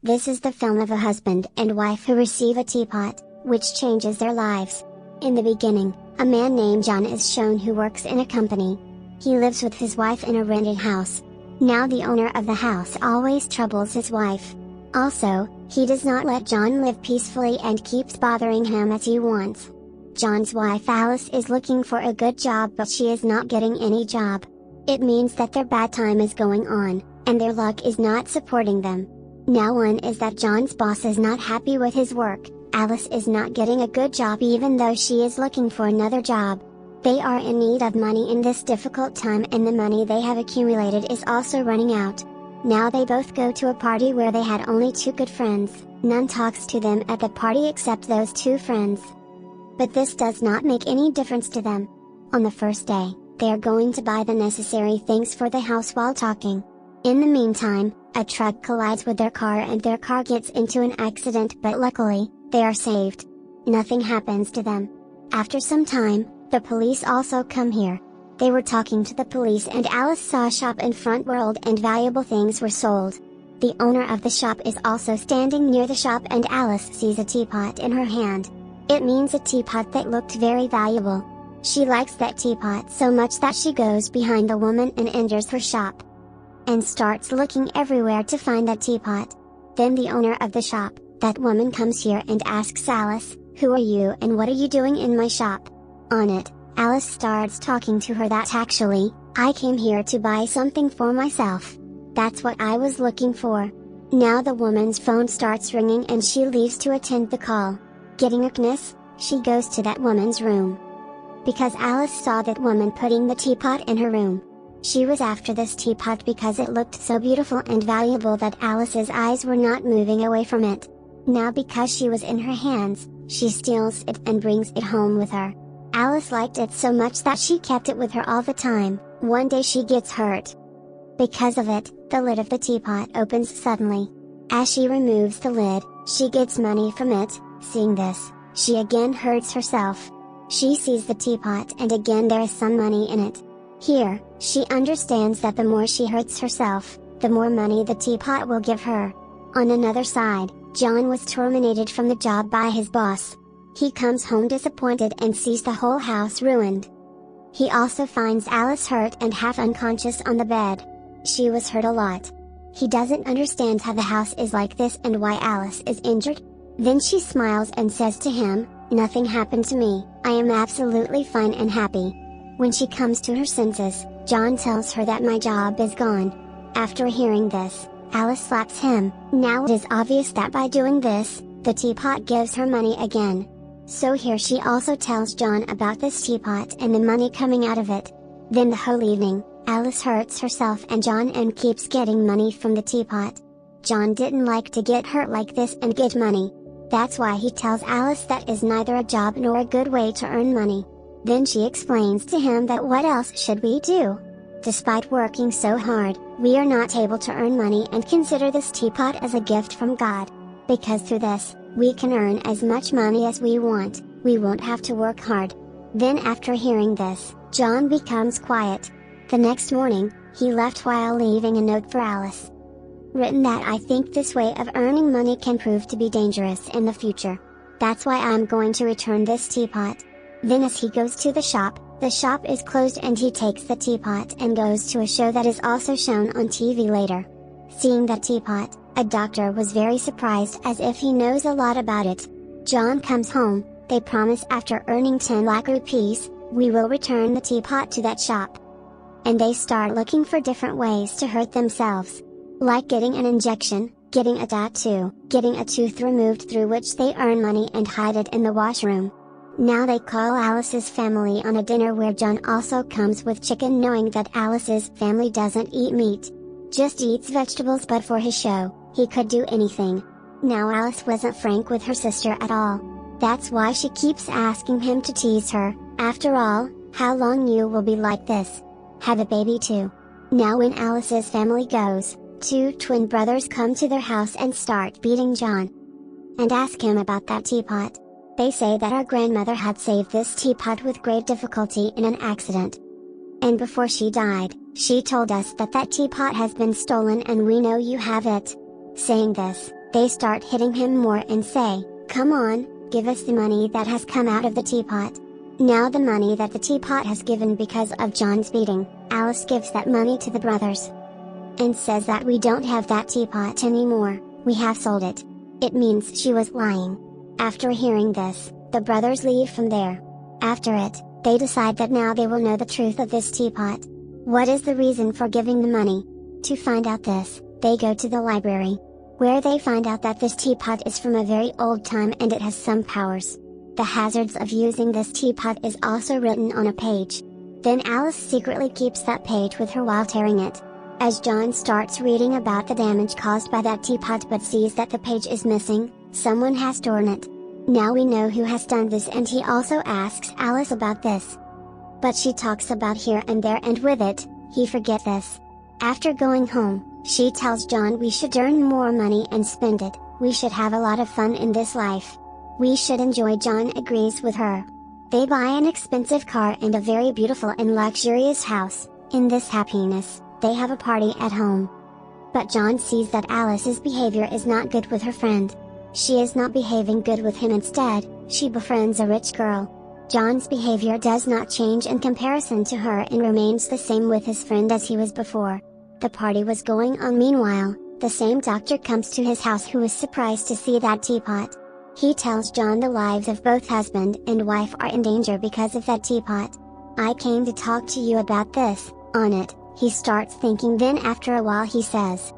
This is the film of a husband and wife who receive a teapot, which changes their lives. In the beginning, a man named John is shown who works in a company. He lives with his wife in a rented house. Now the owner of the house always troubles his wife. Also, he does not let John live peacefully and keeps bothering him as he wants. John's wife Alice is looking for a good job, but she is not getting any job. It means that their bad time is going on, and their luck is not supporting them. Now one is that John's boss is not happy with his work. Alice is not getting a good job even though she is looking for another job. They are in need of money in this difficult time, and the money they have accumulated is also running out. Now they both go to a party where they had only two good friends. None talks to them at the party except those two friends. But this does not make any difference to them. On the first day, they are going to buy the necessary things for the house while talking. In the meantime, a truck collides with their car and their car gets into an accident, but luckily, they are saved. Nothing happens to them. After some time, the police also come here. They were talking to the police and Alice saw a shop in front where old and valuable things were sold. The owner of the shop is also standing near the shop and Alice sees a teapot in her hand. It means a teapot that looked very valuable. She likes that teapot so much that she goes behind the woman and enters her shop. And starts looking everywhere to find that teapot. Then the owner of the shop, that woman, comes here and asks Alice, "Who are you and what are you doing in my shop?" On it, Alice starts talking to her that actually, "I came here to buy something for myself. That's what I was looking for." Now the woman's phone starts ringing and she leaves to attend the call. Getting anxious, she goes to that woman's room. Because Alice saw that woman putting the teapot in her room. She was after this teapot because it looked so beautiful and valuable that Alice's eyes were not moving away from it. Now because she was in her hands, she steals it and brings it home with her. Alice liked it so much that she kept it with her all the time. One day she gets hurt. Because of it, the lid of the teapot opens suddenly. As she removes the lid, she gets money from it. Seeing this, she again hurts herself. She sees the teapot and again there is some money in it. Here, she understands that the more she hurts herself, the more money the teapot will give her. On another side, John was terminated from the job by his boss. He comes home disappointed and sees the whole house ruined. He also finds Alice hurt and half unconscious on the bed. She was hurt a lot. He doesn't understand how the house is like this and why Alice is injured. Then she smiles and says to him, "Nothing happened to me, I am absolutely fine and happy." When she comes to her senses, John tells her that my job is gone. After hearing this, Alice slaps him. Now it is obvious that by doing this, the teapot gives her money again. So here she also tells John about this teapot and the money coming out of it. Then the whole evening, Alice hurts herself and John and keeps getting money from the teapot. John didn't like to get hurt like this and get money. That's why he tells Alice that is neither a job nor a good way to earn money. Then she explains to him that what else should we do? Despite working so hard, we are not able to earn money and consider this teapot as a gift from God. Because through this, we can earn as much money as we want, we won't have to work hard. Then after hearing this, John becomes quiet. The next morning, he left while leaving a note for Alice. Written that I think this way of earning money can prove to be dangerous in the future. That's why I'm going to return this teapot. Then as he goes to the shop is closed and he takes the teapot and goes to a show that is also shown on TV later. Seeing that teapot, a doctor was very surprised as if he knows a lot about it. John comes home, they promise after earning 10 lakh rupees, we will return the teapot to that shop. And they start looking for different ways to hurt themselves. Like getting an injection, getting a tattoo, getting a tooth removed through which they earn money and hide it in the washroom. Now they call Alice's family on a dinner where John also comes with chicken knowing that Alice's family doesn't eat meat. Just eats vegetables, but for his show, he could do anything. Now Alice wasn't frank with her sister at all. That's why she keeps asking him to tease her. After all, how long you will be like this? Have a baby too. Now when Alice's family goes, two twin brothers come to their house and start beating John. And ask him about that teapot. They say that our grandmother had saved this teapot with great difficulty in an accident. And before she died, she told us that that teapot has been stolen and we know you have it. Saying this, They start hitting him more and say, "Come on, give us the money that has come out of the teapot." Now the money that the teapot has given because of John's beating, Alice gives that money to the brothers and says that we don't have that teapot anymore, we have sold it. It means she was lying. After hearing this, the brothers leave from there. After it, they decide that now they will know the truth of this teapot. What is the reason for giving the money? To find out this, they go to the library, where they find out that this teapot is from a very old time and it has some powers. The hazards of using this teapot is also written on a page. Then Alice secretly keeps that page with her while tearing it. As John starts reading about the damage caused by that teapot but sees that the page is missing, someone has torn it. Now we know who has done this, and he also asks Alice about this. But she talks about here and there, and with it, he forgets this. After going home, she tells John we should earn more money and spend it, we should have a lot of fun in this life. We should enjoy. John agrees with her. They buy an expensive car and a very beautiful and luxurious house. In this happiness, they have a party at home. But John sees that Alice's behavior is not good with her friend. She is not behaving good with him. Instead, she befriends a rich girl. John's behavior does not change in comparison to her and remains the same with his friend as he was before. The party was going on. Meanwhile, the same doctor comes to his house who is surprised to see that teapot. He tells John the lives of both husband and wife are in danger because of that teapot. "I came to talk to you about this." On it, he starts thinking. Then after a while he says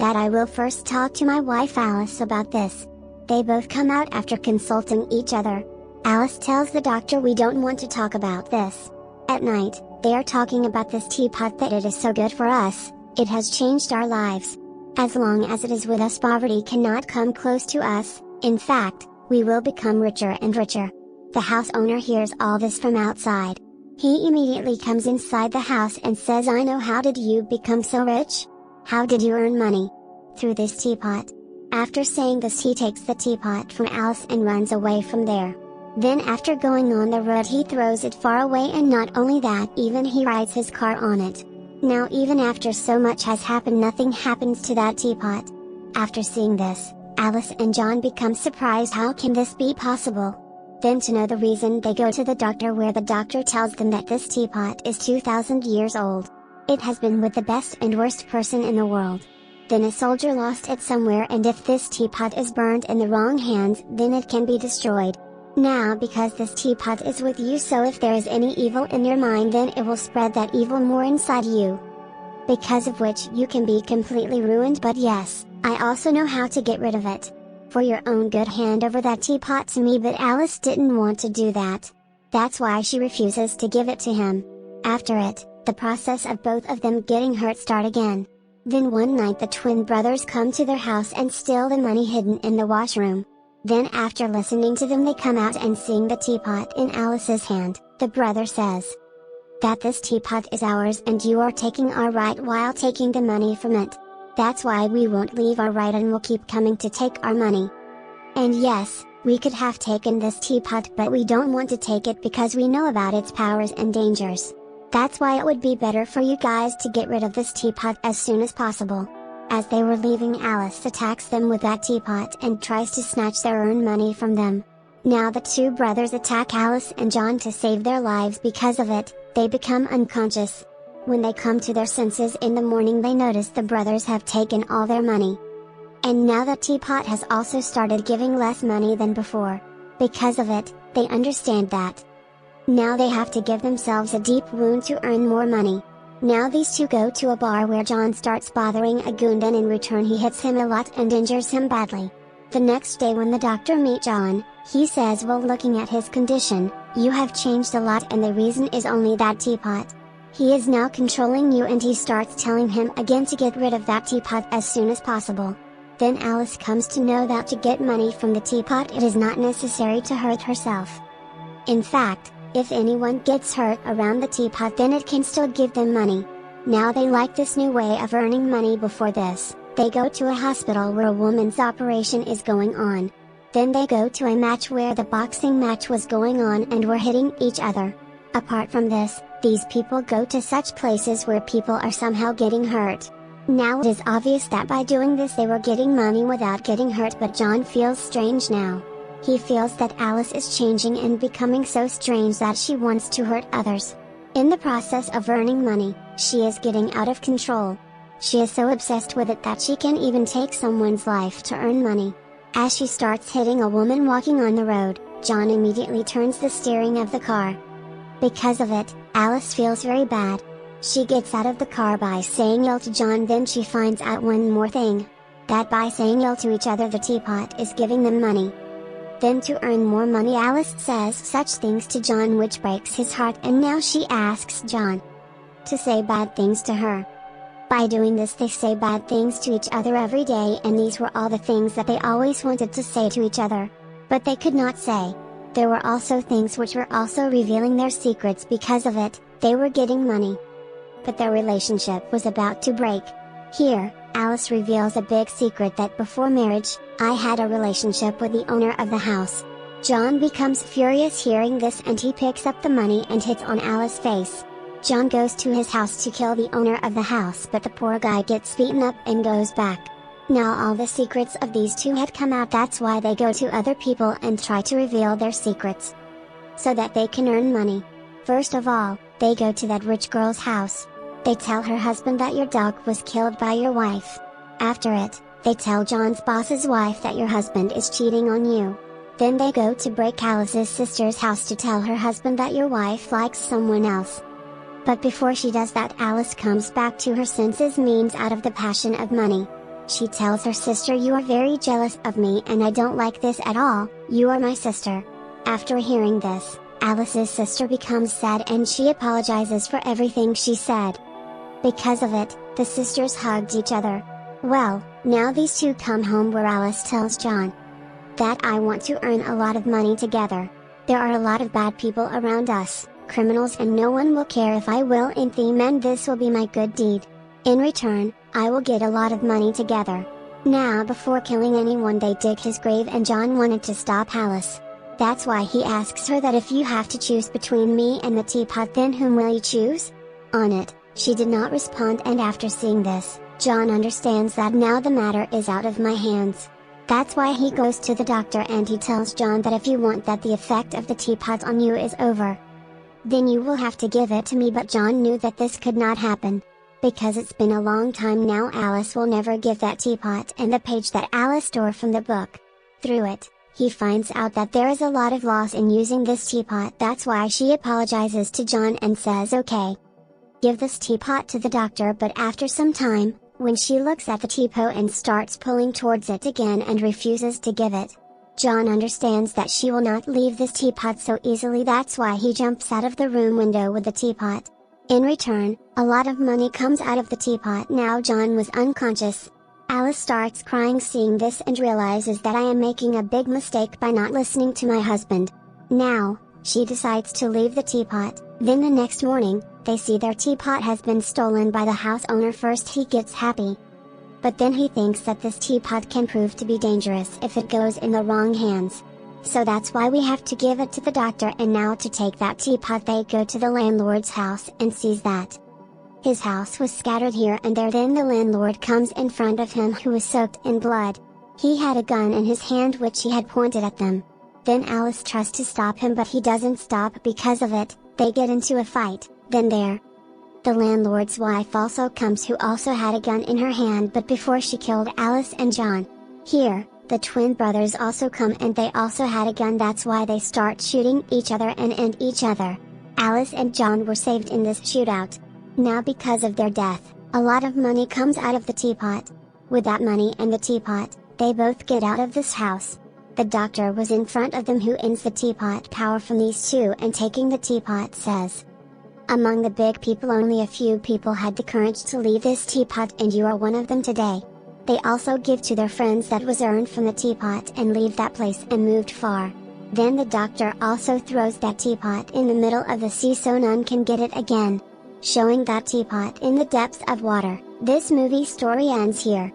that I will first talk to my wife Alice about this. They both come out after consulting each other. Alice tells the doctor we don't want to talk about this. At night, they are talking about this teapot, that it is so good for us, it has changed our lives. As long as it is with us, poverty cannot come close to us. In fact, we will become richer and richer. The house owner hears all this from outside. He immediately comes inside the house and says, "I know. How did you become so rich? How did you earn money?" "Through this teapot." After saying this, he takes the teapot from Alice and runs away from there. Then after going on the road, he throws it far away, and not only that, even he rides his car on it. Now even after so much has happened, nothing happens to that teapot. After seeing this, Alice and John become surprised. How can this be possible? Then to know the reason, they go to the doctor, where the doctor tells them that this teapot is 2000 years old. It has been with the best and worst person in the world. Then a soldier lost it somewhere, and if this teapot is burned in the wrong hands, then it can be destroyed. Now because this teapot is with you, so if there is any evil in your mind, then it will spread that evil more inside you, because of which you can be completely ruined. But yes, I also know how to get rid of it. For your own good, hand over that teapot to me." But Alice didn't want to do that. That's why she refuses to give it to him. After it, the process of both of them getting hurt start again. Then one night the twin brothers come to their house and steal the money hidden in the washroom. Then after listening to them, they come out and seeing the teapot in Alice's hand, the brother says that this teapot is ours and you are taking our right while taking the money from it. That's why we won't leave our right and will keep coming to take our money. And yes, we could have taken this teapot, but we don't want to take it because we know about its powers and dangers. That's why it would be better for you guys to get rid of this teapot as soon as possible. As they were leaving, Alice attacks them with that teapot and tries to snatch their earned money from them. Now the two brothers attack Alice and John to save their lives. Because of it, they become unconscious. When they come to their senses in the morning, they notice the brothers have taken all their money. And now the teapot has also started giving less money than before. Because of it, they understand that now they have to give themselves a deep wound to earn more money. Now these two go to a bar where John starts bothering a goon, and in return he hits him a lot and injures him badly. The next day when the doctor meets John, he says, "Well, looking at his condition, you have changed a lot, and the reason is only that teapot. He is now controlling you," and he starts telling him again to get rid of that teapot as soon as possible. Then Alice comes to know that to get money from the teapot, it is not necessary to hurt herself. In fact, if anyone gets hurt around the teapot, then it can still give them money. Now they like this new way of earning money. Before this, they go to a hospital where a woman's operation is going on. Then they go to a match where the boxing match was going on and were hitting each other. Apart from this, these people go to such places where people are somehow getting hurt. Now it is obvious that by doing this they were getting money without getting hurt, but John feels strange now. He feels that Alice is changing and becoming so strange that she wants to hurt others. In the process of earning money, she is getting out of control. She is so obsessed with it that she can even take someone's life to earn money. As she starts hitting a woman walking on the road, John immediately turns the steering of the car. Because of it, Alice feels very bad. She gets out of the car by saying ill to John. Then she finds out one more thing. That by saying ill to each other the teapot is giving them money. Then to earn more money Alice says such things to John which breaks his heart, and now she asks John to say bad things to her. By doing this they say bad things to each other every day, and these were all the things that they always wanted to say to each other. But they could not say. There were also things which were also revealing their secrets. Because of it, they were getting money. But their relationship was about to break. Here, Alice reveals a big secret, that before marriage, I had a relationship with the owner of the house. John becomes furious hearing this, and he picks up the money and hits on Alice's face. John goes to his house to kill the owner of the house, but the poor guy gets beaten up and goes back. Now all the secrets of these two had come out. That's why they go to other people and try to reveal their secrets, so that they can earn money. First of all, they go to that rich girl's house. They tell her husband that your dog was killed by your wife. After it, they tell John's boss's wife that your husband is cheating on you. Then they go to break Alice's sister's house to tell her husband that your wife likes someone else. But before she does that, Alice comes back to her senses, means out of the passion of money. She tells her sister, you are very jealous of me and I don't like this at all, you are my sister. After hearing this, Alice's sister becomes sad and she apologizes for everything she said. Because of it, the sisters hugged each other. Well, now these two come home where Alice tells John that I want to earn a lot of money together. There are a lot of bad people around us, criminals, and no one will care if I will in them, and this will be my good deed. In return, I will get a lot of money together. Now before killing anyone they dig his grave, and John wanted to stop Alice. That's why he asks her that if you have to choose between me and the teapot, then whom will you choose? On it, she did not respond, and after seeing this, John understands that now the matter is out of my hands. That's why he goes to the doctor and he tells John that if you want that the effect of the teapot on you is over, then you will have to give it to me. But John knew that this could not happen. Because it's been a long time now, Alice will never give that teapot and the page that Alice tore from the book. Through it, he finds out that there is a lot of loss in using this teapot. That's why she apologizes to John and says okay, give this teapot to the doctor. But after some time, when she looks at the teapot and starts pulling towards it again and refuses to give it, John understands that she will not leave this teapot so easily. That's why he jumps out of the room window with the teapot. In return, a lot of money comes out of the teapot. Now John was unconscious. Alice starts crying seeing this and realizes that I am making a big mistake by not listening to my husband. Now, she decides to leave the teapot. Then the next morning, they see their teapot has been stolen by the house owner. First he gets happy, but then he thinks that this teapot can prove to be dangerous if it goes in the wrong hands. So that's why we have to give it to the doctor. And now to take that teapot they go to the landlord's house and sees that his house was scattered here and there. Then the landlord comes in front of him who was soaked in blood. He had a gun in his hand which he had pointed at them. Then Alice tries to stop him but he doesn't stop. Because of it, they get into a fight. Then there, the landlord's wife also comes, who also had a gun in her hand, but before she killed Alice and John. Here, the twin brothers also come and they also had a gun. That's why they start shooting each other and end each other. Alice and John were saved in this shootout. Now because of their death, a lot of money comes out of the teapot. With that money and the teapot, they both get out of this house. The doctor was in front of them who ends the teapot power from these two, and taking the teapot says, among the big people only a few people had the courage to leave this teapot, and you are one of them today. They also give to their friends that was earned from the teapot and leave that place and moved far. Then the doctor also throws that teapot in the middle of the sea so none can get it again, showing that teapot in the depths of water. This movie story ends here.